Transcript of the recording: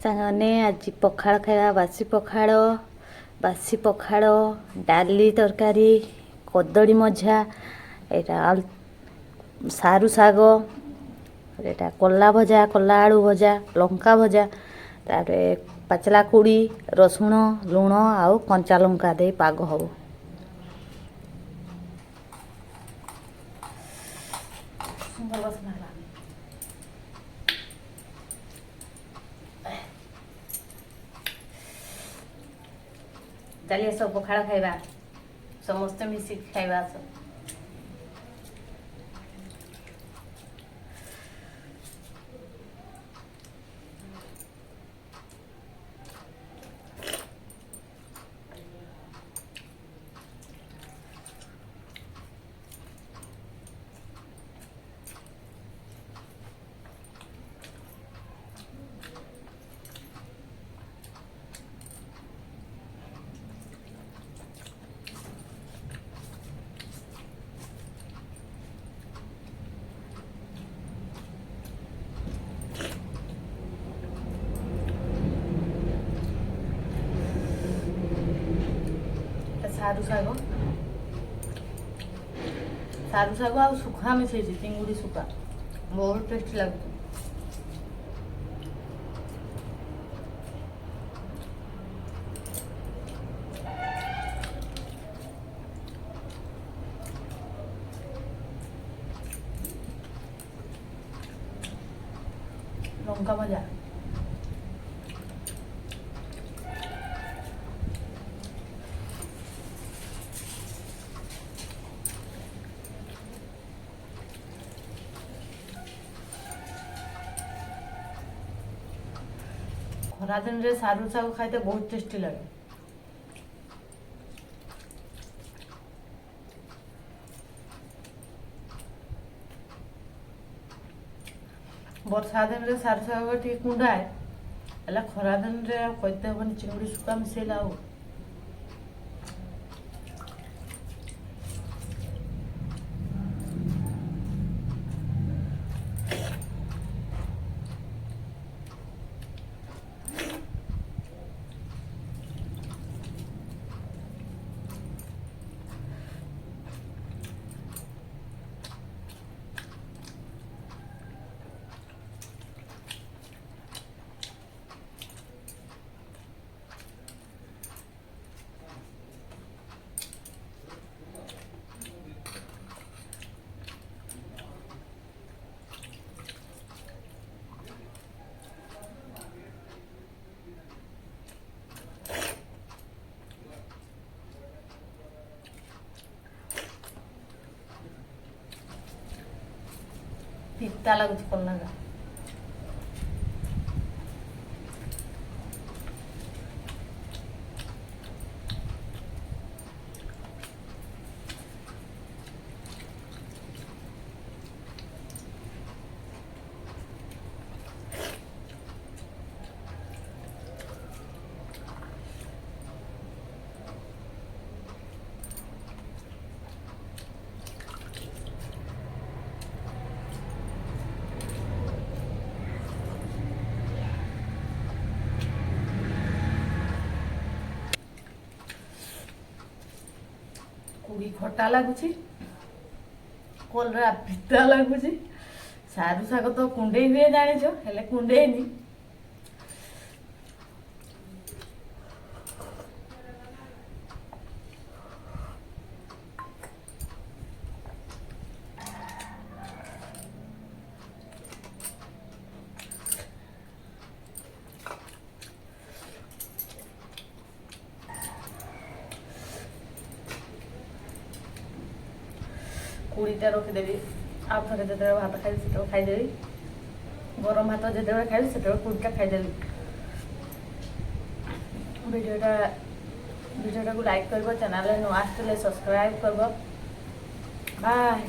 ସାଙ୍ଗମାନେ ଆଜି ପଖାଳ ଖାଇବା। ବାସି ପଖାଳ ଡାଲି ତରକାରୀ କଦଳୀ ମଝା, ଏଇଟା ସାରୁ ଶାଗ, ଏଇଟା କଲା ଭଜା, କଲା ଆଳୁ ଭଜା, ଲଙ୍କା ଭଜା, ତାପରେ ପାଚଲା କୁଡ଼ି, ରସୁଣ, ଲୁଣ ଆଉ କଞ୍ଚା ଲଙ୍କା ଦେଇ ପାଗ ହବ। ସୁନ୍ଦର ବାସ୍ନା ହେଲା। ଚାଲି ଆସ ପଖାଳ ଖାଇବା, ସମସ୍ତେ ମିଶିକି ଖାଇବା ଆସ। ସାରୁ ଶାଗ ଆଉ ଶୁଖୁଆ ମିଶେଇଛି, ଚିଙ୍ଗୁଡ଼ି ଶୁଖୁଆ, ବହୁତ ଟେଷ୍ଟି ଲାଗୁଛି। ଲଙ୍କା ଭଜା, ଖରାଦିନରେ ସାରୁ ଶାଗ ଖାଇତେ ବହୁତ ଟେଷ୍ଟି ଲାଗେ। ବର୍ଷା ଦିନରେ ସାରୁ ଶାଗ ଟିକେ କୁଣ୍ଡାଏ, ହେଲେ ଖରାଦିନରେ ଆଉ କହିତେ ହେବନି, ଚିଙ୍ଗୁଡ଼ି ଶୁଖୁଆ ମିଶେଇଲା ଆଉ। ପିତା ଲାଗୁଛି କଲରା। କୁଡ଼ି ଖଟା ଲାଗୁଛି, କଲରା ପିତା ଲାଗୁଛି, ସାରୁ ଶାଗ ତ କୁଣ୍ଡେଇ ହୁଏ ଜାଣିଛ, ହେଲେ କୁଣ୍ଡେଇନି। କୁଡ଼ିଟା ରଖିଦେବି, ଆଉ ଥରେ ଯେତେବେଳେ ଭାତ ଖାଇବି ସେତେବେଳେ ଖାଇଦେବି। ଗରମ ଭାତ ଯେତେବେଳେ ଖାଇବି ସେତେବେଳେ କୁଡ଼ିଟା ଖାଇଦେବି। ଭିଡ଼ିଓଟାକୁ ଲାଇକ୍ କରିବ, ଚ୍ୟାନେଲରେ ନୂଆ ଆସିଥିଲେ ସବସ୍କ୍ରାଇବ୍ କରିବ। ବାଏ।